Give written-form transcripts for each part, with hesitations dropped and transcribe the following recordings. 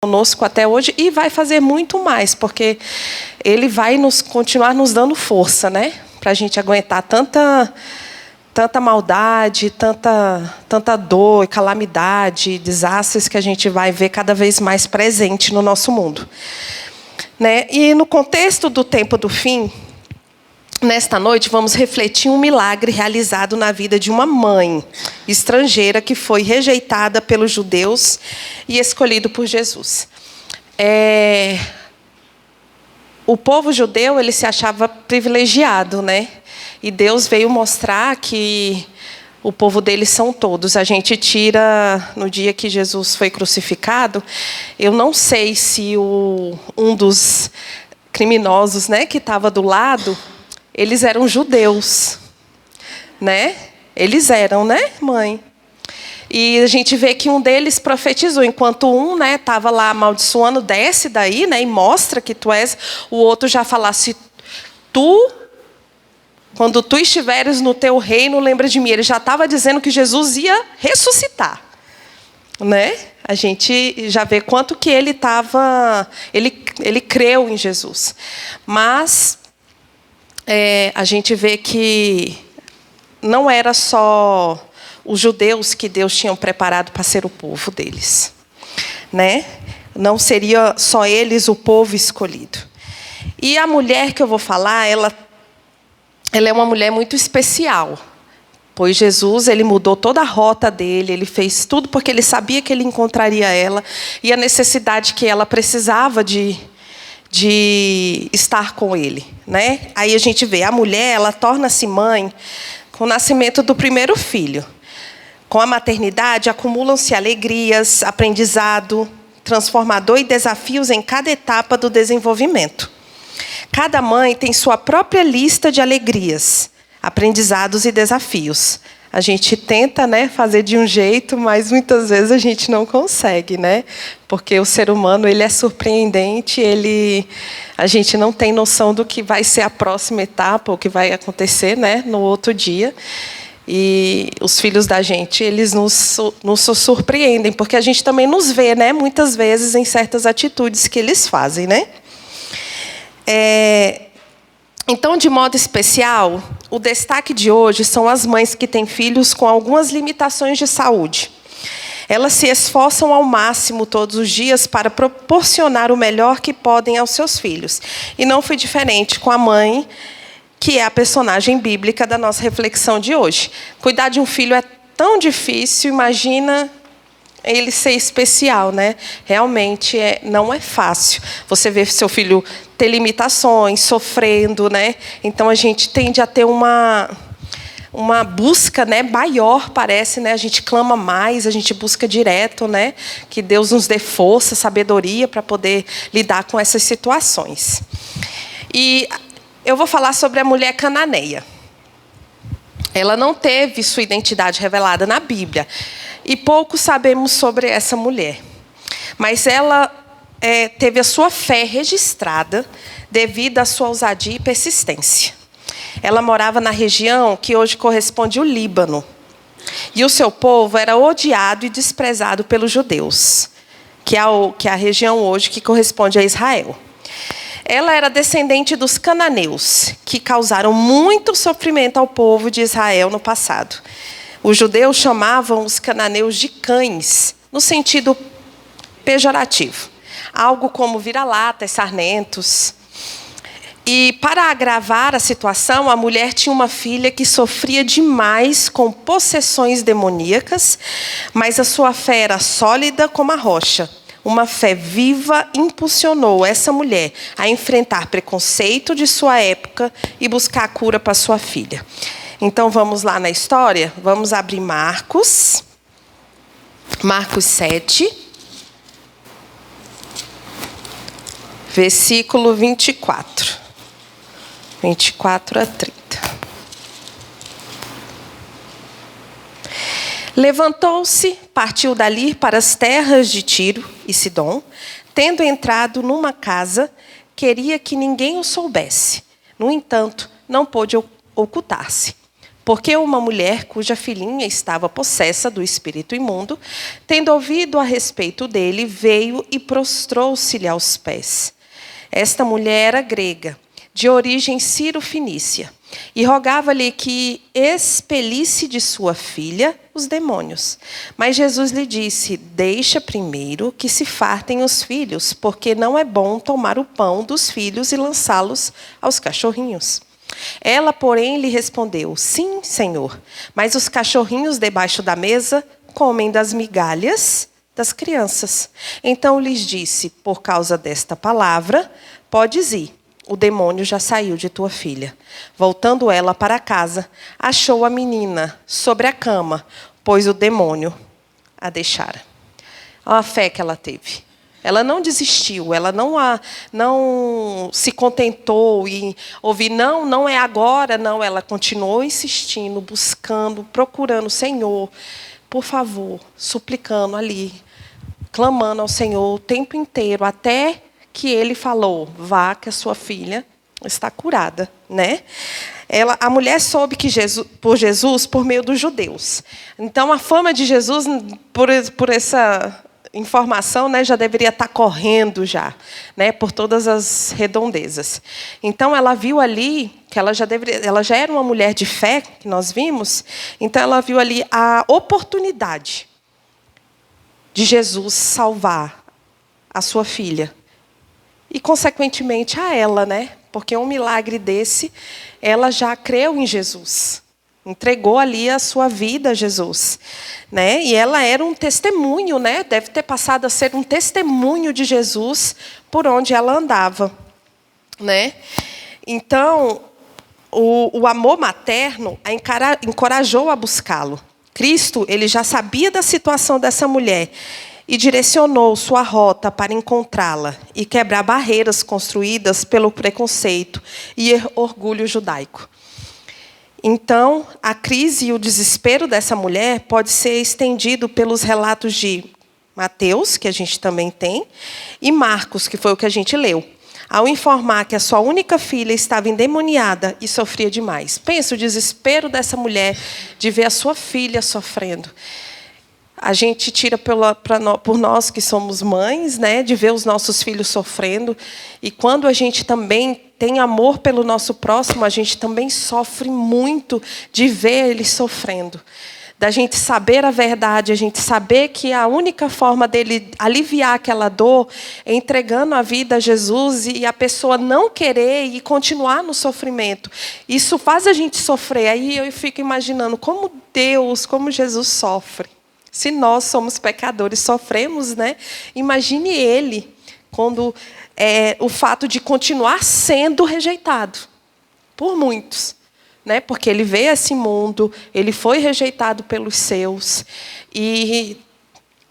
conosco até hoje e vai fazer muito mais, porque Ele vai continuar nos dando força, né? Para a gente aguentar tanta maldade, tanta dor, calamidade, desastres que a gente vai ver cada vez mais presente no nosso mundo, né? E no contexto do tempo do fim, nesta noite vamos refletir um milagre realizado na vida de uma mãe estrangeira que foi rejeitada pelos judeus e escolhido por Jesus. O povo judeu, ele se achava privilegiado, né? E Deus veio mostrar que o povo deles são todos. A gente tira, no dia que Jesus foi crucificado, eu não sei se um dos criminosos, né, que estava do lado, eles eram judeus, né? Eles eram, né, mãe? E a gente vê que um deles profetizou, enquanto um, né, estava lá amaldiçoando, desce daí, né, e mostra que tu és. O outro já falasse, quando tu estiveres no teu reino, lembra de mim. Ele já estava dizendo que Jesus ia ressuscitar, né? A gente já vê quanto que ele estava, ele creu em Jesus. Mas a gente vê que não era só os judeus que Deus tinha preparado para ser o povo deles, né? Não seria só eles o povo escolhido. E a mulher que eu vou falar, ela é uma mulher muito especial, pois Jesus, ele mudou toda a rota dele, ele fez tudo porque ele sabia que ele encontraria ela e a necessidade que ela precisava de estar com ele, né? Aí a gente vê, a mulher, ela torna-se mãe com o nascimento do primeiro filho. Com a maternidade, acumulam-se alegrias, aprendizado transformador e desafios em cada etapa do desenvolvimento. Cada mãe tem sua própria lista de alegrias, aprendizados e desafios. A gente tenta, né, fazer de um jeito, mas muitas vezes a gente não consegue, né? Porque o ser humano, ele é surpreendente, a gente não tem noção do que vai ser a próxima etapa, o que vai acontecer, né, no outro dia. E os filhos da gente, eles nos surpreendem, porque a gente também nos vê, né, muitas vezes em certas atitudes que eles fazem, né? Então, de modo especial, o destaque de hoje são as mães que têm filhos com algumas limitações de saúde. Elas se esforçam ao máximo todos os dias para proporcionar o melhor que podem aos seus filhos. E não foi diferente com a mãe, que é a personagem bíblica da nossa reflexão de hoje. Cuidar de um filho é tão difícil, imagina ele ser especial, né? Realmente não é fácil. Você vê seu filho ter limitações, sofrendo, né? Então a gente tende a ter uma busca, né, maior, parece, né? A gente clama mais, a gente busca direto, né? Que Deus nos dê força, sabedoria para poder lidar com essas situações. E eu vou falar sobre a mulher cananeia. Ela não teve sua identidade revelada na Bíblia. E pouco sabemos sobre essa mulher. Mas ela teve a sua fé registrada devido à sua ousadia e persistência. Ela morava na região que hoje corresponde ao Líbano. E o seu povo era odiado e desprezado pelos judeus, que é a região hoje que corresponde a Israel. Ela era descendente dos cananeus, que causaram muito sofrimento ao povo de Israel no passado. Os judeus chamavam os cananeus de cães, no sentido pejorativo. Algo como vira-latas, sarmentos. E, para agravar a situação, a mulher tinha uma filha que sofria demais com possessões demoníacas, mas a sua fé era sólida como a rocha. Uma fé viva impulsionou essa mulher a enfrentar preconceito de sua época e buscar a cura para sua filha. Então, vamos lá na história? Vamos abrir Marcos 7, versículo 24. 24 a 30. Levantou-se, partiu dali para as terras de Tiro e Sidom. Tendo entrado numa casa, queria que ninguém o soubesse. No entanto, não pôde ocultar-se. Porque uma mulher cuja filhinha estava possessa do espírito imundo, tendo ouvido a respeito dele, veio e prostrou-se-lhe aos pés. Esta mulher era grega, de origem ciro-fenícia, e rogava-lhe que expelisse de sua filha os demônios. Mas Jesus lhe disse: deixa primeiro que se fartem os filhos, porque não é bom tomar o pão dos filhos e lançá-los aos cachorrinhos. Ela, porém, lhe respondeu: sim, Senhor, mas os cachorrinhos debaixo da mesa comem das migalhas das crianças. Então lhes disse: por causa desta palavra, podes ir. O demônio já saiu de tua filha. Voltando ela para casa, achou a menina sobre a cama, pois o demônio a deixara. Olha a fé que ela teve. Ela não desistiu, ela não se contentou em ouvir, não é agora, não. Ela continuou insistindo, buscando, procurando o Senhor, por favor, suplicando ali, clamando ao Senhor o tempo inteiro, até que ele falou: vá, que a sua filha está curada, né? A mulher soube que Jesus por meio dos judeus. Então a fama de Jesus por essa informação, né, já deveria estar correndo já, né, por todas as redondezas. Então ela viu ali que ela já era uma mulher de fé, que nós vimos. Então ela viu ali a oportunidade de Jesus salvar a sua filha. E, consequentemente, a ela, né? Porque um milagre desse, ela já creu em Jesus. Entregou ali a sua vida a Jesus, né? E ela era um testemunho, né? Deve ter passado a ser um testemunho de Jesus por onde ela andava, né? Então, o amor materno a encorajou a buscá-lo. Cristo, ele já sabia da situação dessa mulher e direcionou sua rota para encontrá-la e quebrar barreiras construídas pelo preconceito e orgulho judaico. Então, a crise e o desespero dessa mulher pode ser estendido pelos relatos de Mateus, que a gente também tem, e Marcos, que foi o que a gente leu, ao informar que a sua única filha estava endemoniada e sofria demais. Pensa o desespero dessa mulher de ver a sua filha sofrendo. A gente tira por nós que somos mães, né, de ver os nossos filhos sofrendo. E quando a gente também tem amor pelo nosso próximo, a gente também sofre muito de ver ele sofrendo. Da gente saber a verdade, a gente saber que a única forma dele aliviar aquela dor é entregando a vida a Jesus, e a pessoa não querer e continuar no sofrimento. Isso faz a gente sofrer. Aí eu fico imaginando como Jesus sofre. Se nós somos pecadores, sofremos, né? Imagine ele, quando o fato de continuar sendo rejeitado por muitos, né? Porque ele veio a esse mundo, ele foi rejeitado pelos seus, e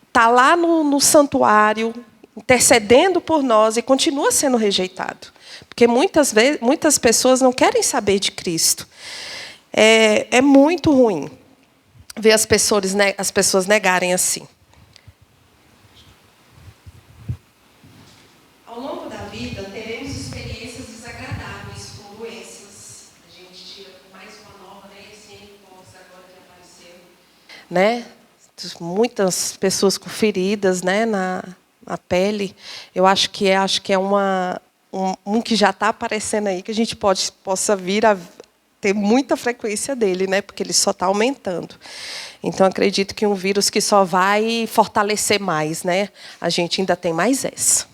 está lá no santuário, intercedendo por nós, e continua sendo rejeitado. Porque muitas pessoas não querem saber de Cristo. É muito ruim ver as pessoas negarem assim. Ao longo da vida, teremos experiências desagradáveis com doenças. A gente tira mais uma nova, né? Esse agora que apareceu. Né? Muitas pessoas com feridas, né, na pele. Eu acho que é um que já está aparecendo aí, que a gente possa vir a ter muita frequência dele, né? Porque ele só está aumentando. Então, acredito que um vírus que só vai fortalecer mais, né? A gente ainda tem mais essa,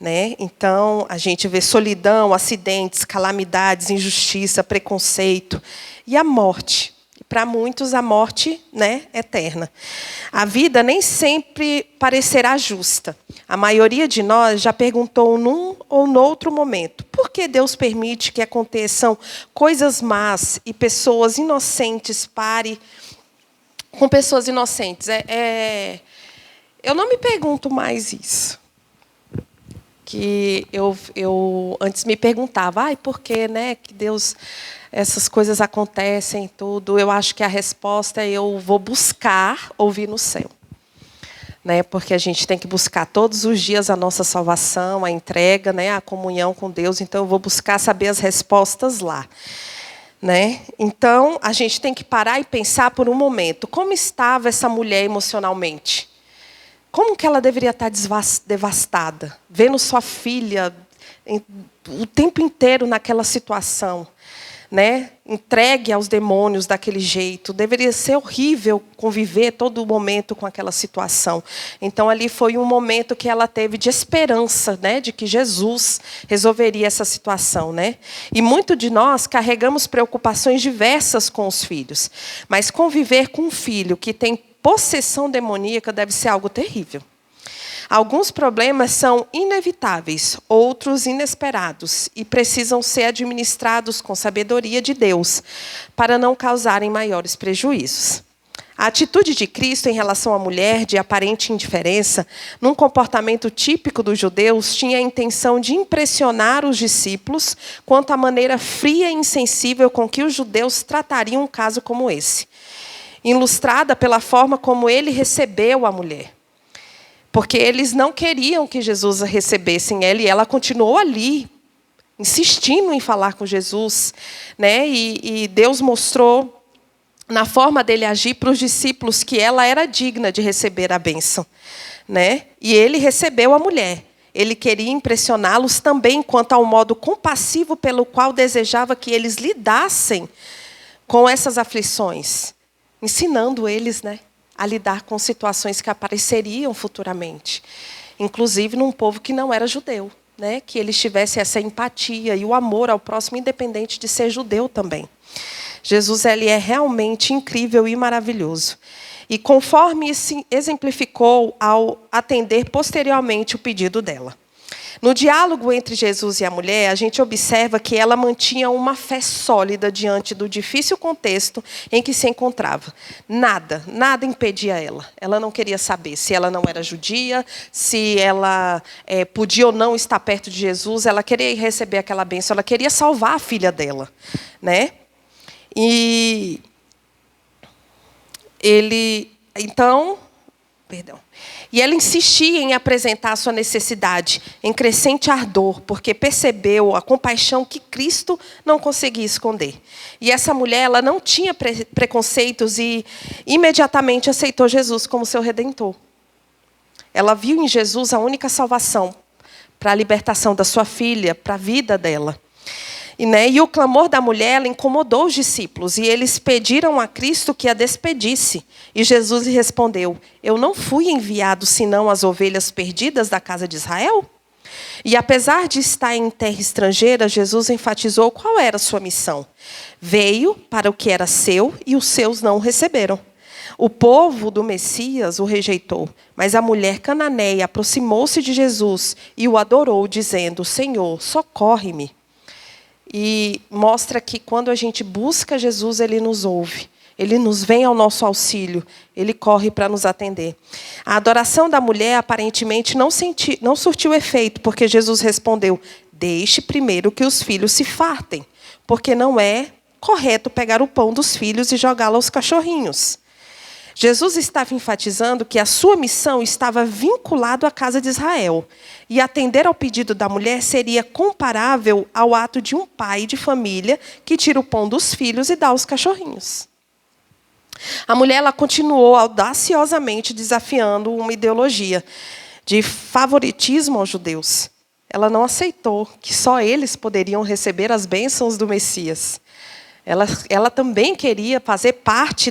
né? Então, a gente vê solidão, acidentes, calamidades, injustiça, preconceito e a morte. Para muitos, a morte, né, eterna. A vida nem sempre parecerá justa. A maioria de nós já perguntou num ou noutro momento: por que Deus permite que aconteçam coisas más e pessoas inocentes parem com pessoas inocentes? Eu não me pergunto mais isso. Que eu antes me perguntava: por que, né, que Deus, essas coisas acontecem, tudo. Eu acho que a resposta é: eu vou buscar ouvir no céu. Né? Porque a gente tem que buscar todos os dias a nossa salvação, a entrega, né, a comunhão com Deus. Então, eu vou buscar saber as respostas lá. né? Então, a gente tem que parar e pensar por um momento. Como estava essa mulher emocionalmente? Como que ela deveria estar devastada? Vendo sua filha o tempo inteiro naquela situação, né? Entregue aos demônios daquele jeito. Deveria ser horrível conviver todo momento com aquela situação. Então, ali foi um momento que ela teve de esperança, né? De que Jesus resolveria essa situação, né? E muito de nós carregamos preocupações diversas com os filhos. Mas conviver com um filho que tem possessão demoníaca deve ser algo terrível. Alguns problemas são inevitáveis, outros inesperados, e precisam ser administrados com sabedoria de Deus, para não causarem maiores prejuízos. A atitude de Cristo em relação à mulher, de aparente indiferença, num comportamento típico dos judeus, tinha a intenção de impressionar os discípulos quanto à maneira fria e insensível com que os judeus tratariam um caso como esse, ilustrada pela forma como ele recebeu a mulher. Porque eles não queriam que Jesus a recebessem ela, e ela continuou ali, insistindo em falar com Jesus, né? E Deus mostrou, na forma dele agir, para os discípulos que ela era digna de receber a bênção, né? E ele recebeu a mulher. Ele queria impressioná-los também quanto ao modo compassivo pelo qual desejava que eles lidassem com essas aflições, ensinando eles, né, a lidar com situações que apareceriam futuramente, inclusive num povo que não era judeu, né? Que eles tivessem essa empatia e o amor ao próximo, independente de ser judeu também. Jesus, ele é realmente incrível e maravilhoso. E conforme se exemplificou ao atender posteriormente o pedido dela. No diálogo entre Jesus e a mulher, a gente observa que ela mantinha uma fé sólida diante do difícil contexto em que se encontrava. Nada impedia ela. Ela não queria saber se ela não era judia, se ela podia ou não estar perto de Jesus. Ela queria receber aquela bênção, ela queria salvar a filha dela, né? E E ela insistia em apresentar a sua necessidade em crescente ardor, porque percebeu a compaixão que Cristo não conseguia esconder. E essa mulher, ela não tinha preconceitos e imediatamente aceitou Jesus como seu redentor. Ela viu em Jesus a única salvação para a libertação da sua filha, para a vida dela. E o clamor da mulher ela incomodou os discípulos, e eles pediram a Cristo que a despedisse. E Jesus lhe respondeu: eu não fui enviado senão as ovelhas perdidas da casa de Israel? E apesar de estar em terra estrangeira, Jesus enfatizou qual era a sua missão. Veio para o que era seu, e os seus não o receberam. O povo do Messias o rejeitou, mas a mulher cananeia aproximou-se de Jesus e o adorou, dizendo: Senhor, socorre-me. E mostra que quando a gente busca Jesus, ele nos ouve. Ele nos vem ao nosso auxílio. Ele corre para nos atender. A adoração da mulher aparentemente não surtiu efeito, porque Jesus respondeu: deixe primeiro que os filhos se fartem, porque não é correto pegar o pão dos filhos e jogá-lo aos cachorrinhos. Jesus estava enfatizando que a sua missão estava vinculada à casa de Israel. E atender ao pedido da mulher seria comparável ao ato de um pai de família que tira o pão dos filhos e dá aos cachorrinhos. A mulher ela continuou audaciosamente desafiando uma ideologia de favoritismo aos judeus. Ela não aceitou que só eles poderiam receber as bênçãos do Messias. Ela também queria fazer parte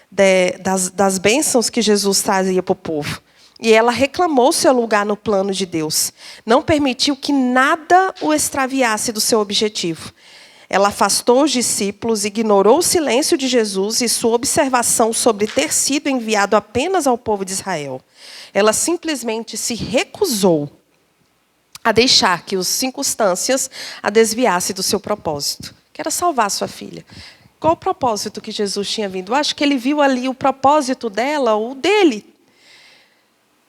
das bênçãos que Jesus trazia para o povo. E ela reclamou seu lugar no plano de Deus. Não permitiu que nada o extraviasse do seu objetivo. Ela afastou os discípulos, ignorou o silêncio de Jesus e sua observação sobre ter sido enviado apenas ao povo de Israel. Ela simplesmente se recusou a deixar que as circunstâncias a desviassem do seu propósito, que era salvar sua filha. Qual o propósito que Jesus tinha vindo? Eu acho que ele viu ali o propósito dela, o dele.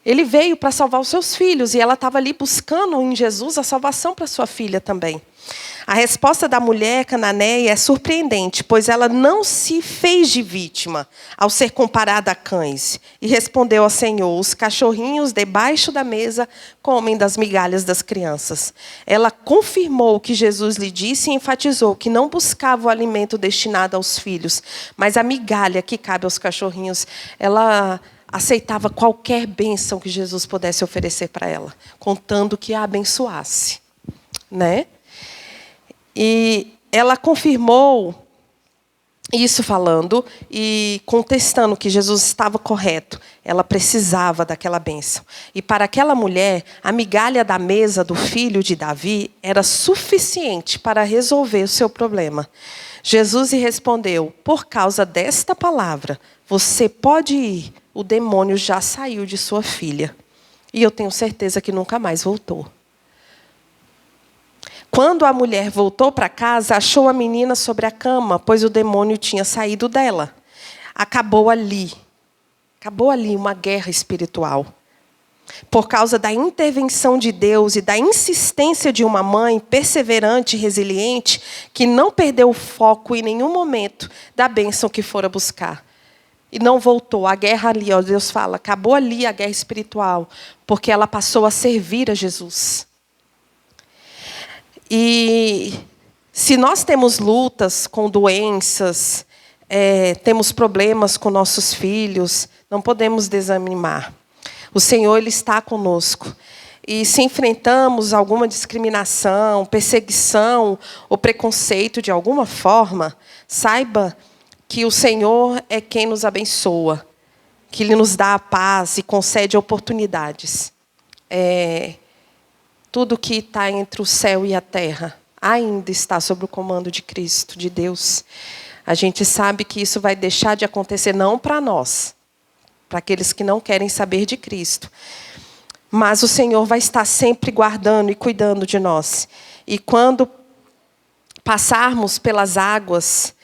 Ele veio para salvar os seus filhos e ela estava ali buscando em Jesus a salvação para sua filha também. A resposta da mulher cananeia é surpreendente, pois ela não se fez de vítima ao ser comparada a cães. E respondeu ao Senhor: os cachorrinhos debaixo da mesa comem das migalhas das crianças. Ela confirmou o que Jesus lhe disse e enfatizou que não buscava o alimento destinado aos filhos, mas a migalha que cabe aos cachorrinhos. Ela aceitava qualquer bênção que Jesus pudesse oferecer para ela, contando que a abençoasse, né? E ela confirmou isso falando e contestando que Jesus estava correto. Ela precisava daquela bênção. E para aquela mulher, a migalha da mesa do filho de Davi era suficiente para resolver o seu problema. Jesus lhe respondeu: por causa desta palavra, você pode ir. O demônio já saiu de sua filha. E eu tenho certeza que nunca mais voltou. Quando a mulher voltou para casa, achou a menina sobre a cama, pois o demônio tinha saído dela. Acabou ali uma guerra espiritual. Por causa da intervenção de Deus e da insistência de uma mãe perseverante e resiliente, que não perdeu o foco em nenhum momento da bênção que fora buscar. E não voltou. A guerra ali, ó, Deus fala, acabou ali a guerra espiritual, porque ela passou a servir a Jesus. E se nós temos lutas com doenças, temos problemas com nossos filhos, não podemos desanimar. O Senhor, Ele está conosco. E se enfrentamos alguma discriminação, perseguição ou preconceito de alguma forma, saiba que o Senhor é quem nos abençoa, que Ele nos dá a paz e concede oportunidades. Tudo que está entre o céu e a terra ainda está sob o comando de Cristo, de Deus. A gente sabe que isso vai deixar de acontecer não para nós, para aqueles que não querem saber de Cristo. Mas o Senhor vai estar sempre guardando e cuidando de nós. E quando passarmos pelas águas,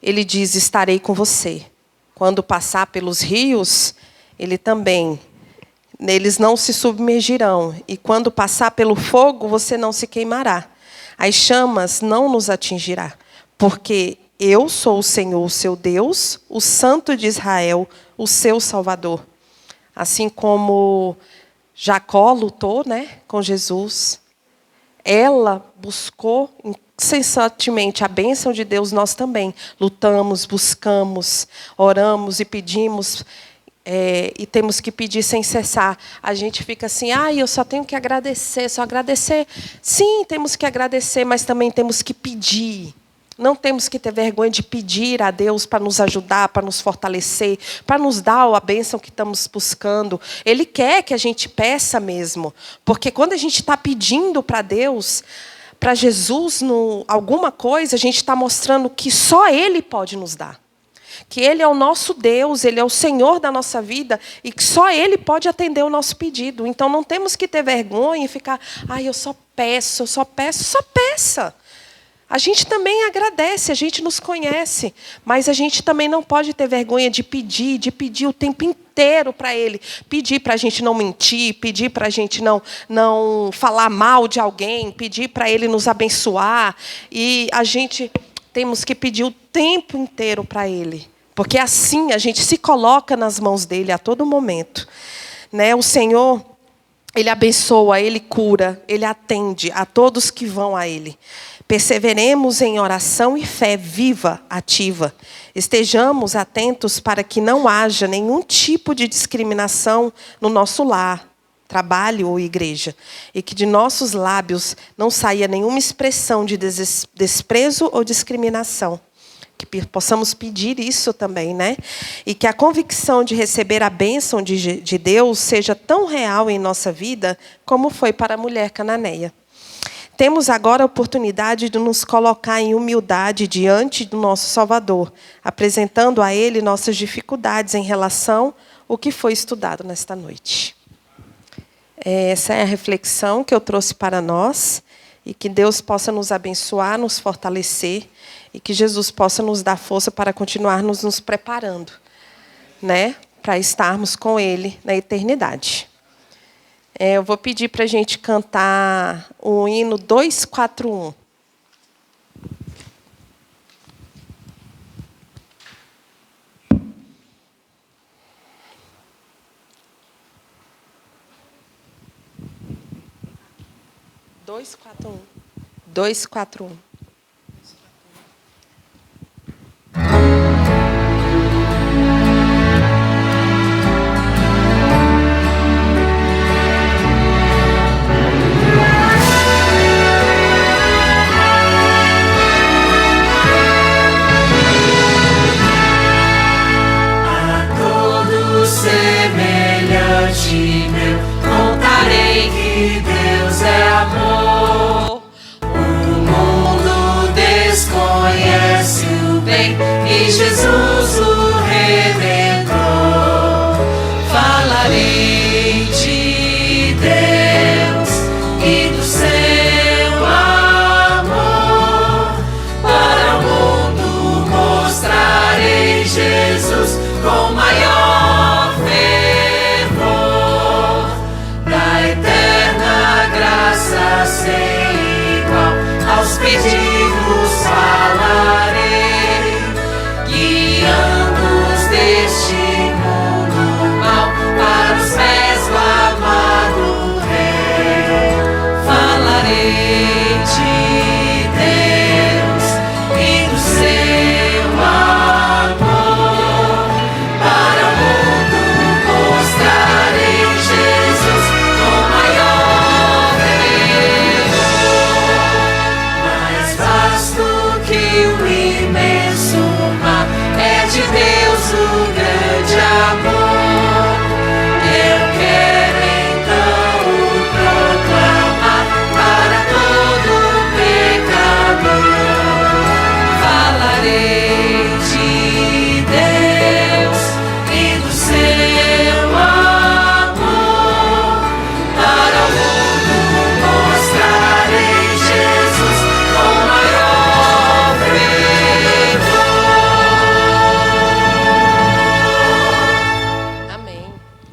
Ele diz: estarei com você. Quando passar pelos rios, Ele também. Eles não se submergirão. E quando passar pelo fogo, você não se queimará. As chamas não nos atingirá. Porque eu sou o Senhor, o seu Deus, o Santo de Israel, o seu Salvador. Assim como Jacó lutou, né, com Jesus, ela buscou incessantemente a bênção de Deus, nós também lutamos, buscamos, oramos e pedimos. E temos que pedir sem cessar. A gente fica assim: eu só tenho que agradecer, só agradecer. Sim, temos que agradecer, mas também temos que pedir. Não temos que ter vergonha de pedir a Deus para nos ajudar, para nos fortalecer, para nos dar a bênção que estamos buscando. Ele quer que a gente peça mesmo. Porque quando a gente está pedindo para Deus, para Jesus, alguma coisa, a gente está mostrando que só Ele pode nos dar. Que Ele é o nosso Deus, Ele é o Senhor da nossa vida e que só Ele pode atender o nosso pedido. Então não temos que ter vergonha e ficar: eu só peço, só peça. A gente também agradece, a gente nos conhece, mas a gente também não pode ter vergonha de pedir o tempo inteiro para Ele. Pedir para a gente não mentir, pedir para a gente não falar mal de alguém, pedir para Ele nos abençoar. E a gente temos que pedir o tempo inteiro para Ele. Porque assim a gente se coloca nas mãos dEle a todo momento. Né? O Senhor, Ele abençoa, Ele cura, Ele atende a todos que vão a Ele. Perseveremos em oração e fé viva, ativa. Estejamos atentos para que não haja nenhum tipo de discriminação no nosso lar, trabalho ou igreja. E que de nossos lábios não saia nenhuma expressão de desprezo ou discriminação. Que possamos pedir isso também, né? E que a convicção de receber a bênção de Deus seja tão real em nossa vida como foi para a mulher cananeia. Temos agora a oportunidade de nos colocar em humildade diante do nosso Salvador, apresentando a Ele nossas dificuldades em relação ao que foi estudado nesta noite. Essa é a reflexão que eu trouxe para nós, e que Deus possa nos abençoar, nos fortalecer, e que Jesus possa nos dar força para continuarmos nos preparando, né, para estarmos com Ele na eternidade. Eu vou pedir para a gente cantar o hino 241. Dois, quatro, um. Semelhante meu, contarei que Deus é amor. O mundo desconhece o bem e Jesus o Redentor. Falarei de Deus e do seu amor. Para o mundo mostrarei Jesus com maior sem igual, aos pedidos falarei, guiando-os deste mundo mal para os pés do amado Rei. Falarei de Deus e do seu amor, para o mundo mostrarei Jesus com maior o grande amor. Eu quero então o proclamar para todo pecador. Falarei de Deus e do seu amor. Para o mundo mostrarei Jesus com maior fervor.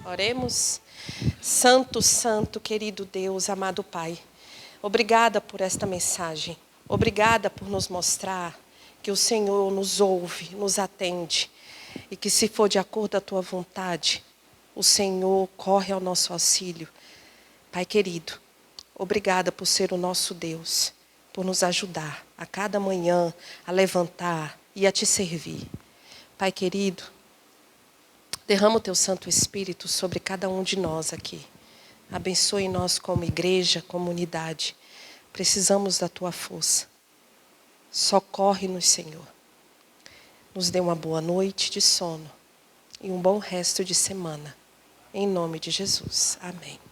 Oremos. Santo, santo, querido Deus, amado Pai, obrigada por esta mensagem. Obrigada por nos mostrar que o Senhor nos ouve, nos atende e que, se for de acordo com a tua vontade, o Senhor corre ao nosso auxílio. Pai querido, obrigada por ser o nosso Deus, por nos ajudar a cada manhã a levantar e a te servir. Pai querido, derrama o teu Santo Espírito sobre cada um de nós aqui. Abençoe nós como igreja, comunidade. Precisamos da tua força. Socorre-nos, Senhor. Nos dê uma boa noite de sono e um bom resto de semana. Em nome de Jesus. Amém.